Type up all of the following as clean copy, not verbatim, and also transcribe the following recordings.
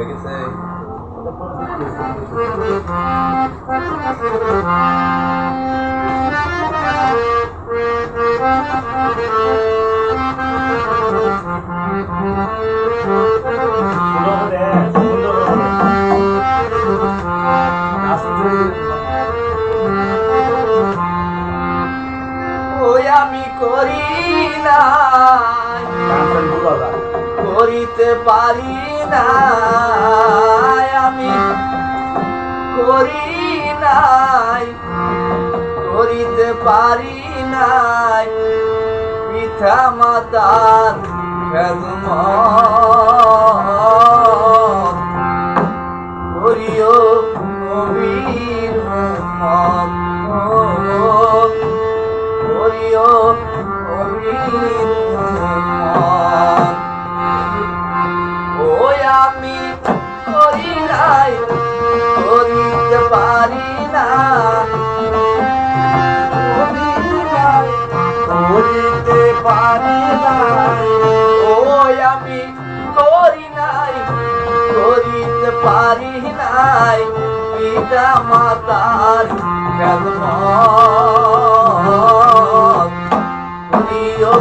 গেছে ওই আমি করি না করিতে পারি না আমি করি নাই করিতে পারি নাই পিতা মাতার খেদমত করিও নবীর উম্মত করিও নবীর উম্মত ওই আমি করি নাই করিতে পারি না করিতে পারি নাই ওই আমি করি নাই করিতে পারি নাই পিতা মাতার খেদমত করিও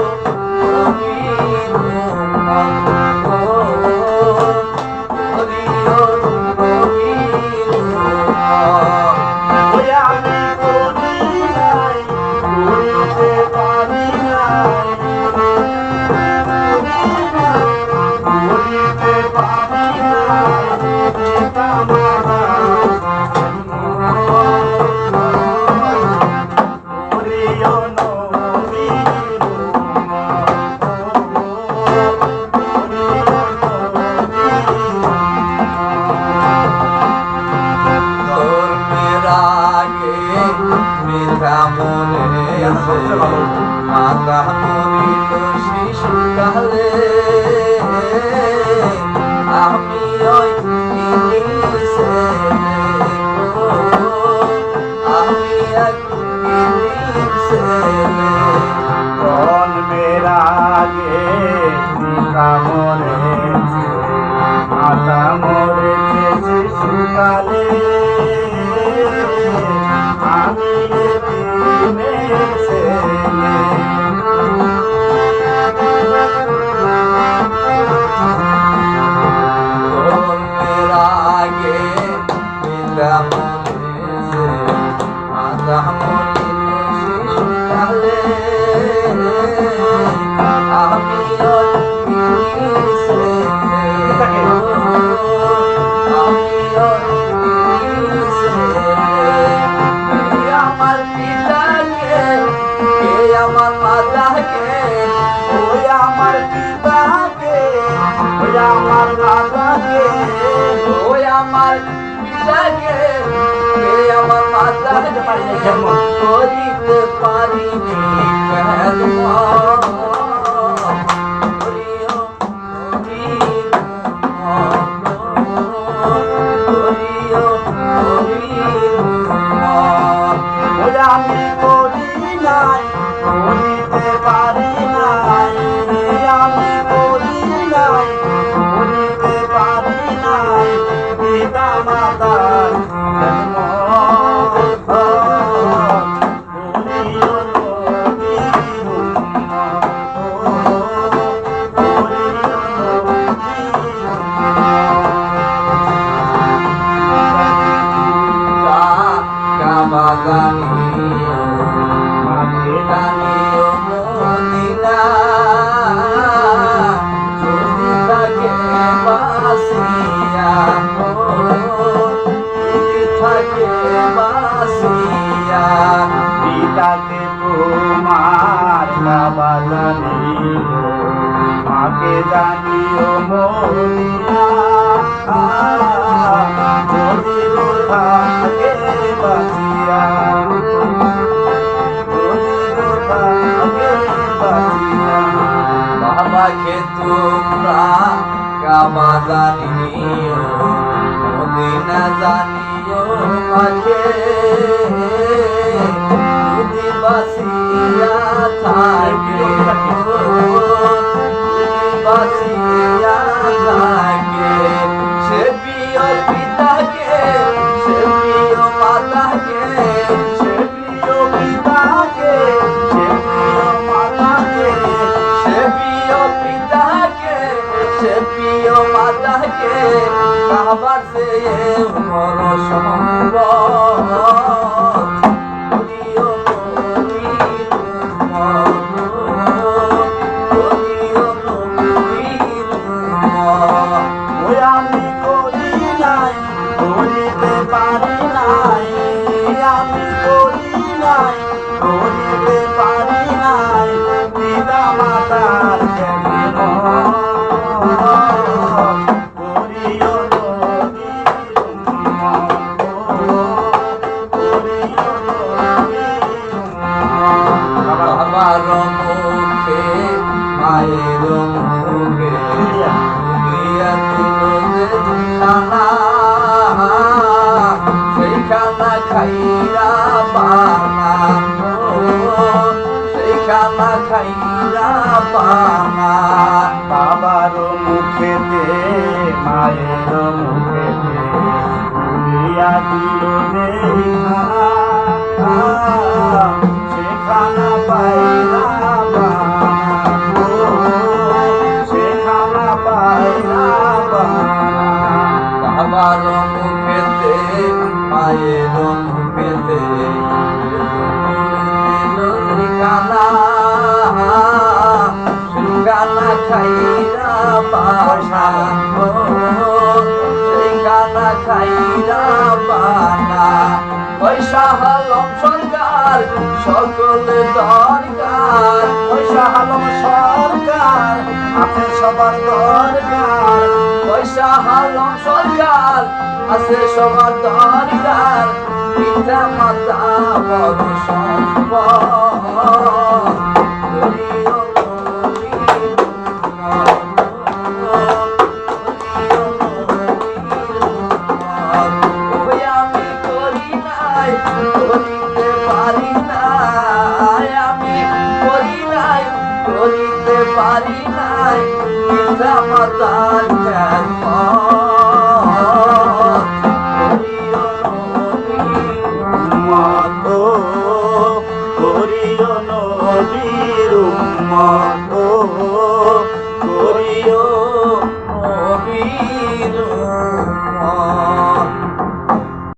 নবীর উম্মত করিও নবীর উম্মত ওই আমি করি নাই করিতে পারি নাই করিতে পারি নাই পিতা মাতার করিও নবীর উম্মত করিও নবীর ধর্মের আগে বৃথা মনে মাতা মরিল শিশুকালে আমি ওই ইনি ছেলে আমি এক ইনি ছেলে জন্মের আগে পিতা মরেছে মাতা মরেছে শিশুকালে আমি এতিমের ছেলে ধর্মের আগে পিতা মরেছে মাতা মরিল শিশুকালে আমি ওই ইনি ছেলে আমি ওই ইনি ছেলে কে আমার পিতাকে কে আমার মাতাকে ওই আমার পিতাকে ওই আমার মাতাকে ওই আমার পিতাকে কে আমার মাতাকে করিতে পারিনি খেদমত করিও নবীর উম্মত করিও নবীর উম্মত ওই আমি করি নাই করিতে পারি নাই আমি করি নাই করিতে পারি নাই পিতা মাতার খেদমত করিও নবীর উম্মত করিও নবীর পিতাকে তোমার বাবা জানিও মাকে জানিও মরিয়া যদি থাকে বাঁচিয়া যদি থাকে বাঁচিয়া বাবাকে তোমরা কাবা জানিও মদিনা জানিও মাকে যদি বাসিয়া থাকে যদি বাসিয়া থাকে সে বানা বাবার মুখেতে মায়ের মুখেতে তুলিয়া দিল যেই খানা সে খানা পাইরা বানা সে খানা পাইরা বানা বাবার মুখেতে মায়ের মুখেতে গানা গানা খাইরা বাসা সেই গানা খাইরা বানা পয়সা হলম সরকার সকল দরকার পয়সা হালম সরকার আছে সবার দরকার পয়সা হলম সরকার আছে সবার দরকার পিতা মাতা বড় সম্পদ আমি করি নাই করিতে পারি নাই আমি করি নাই করিতে পারি নাই পিতা মাতার জ্ঞান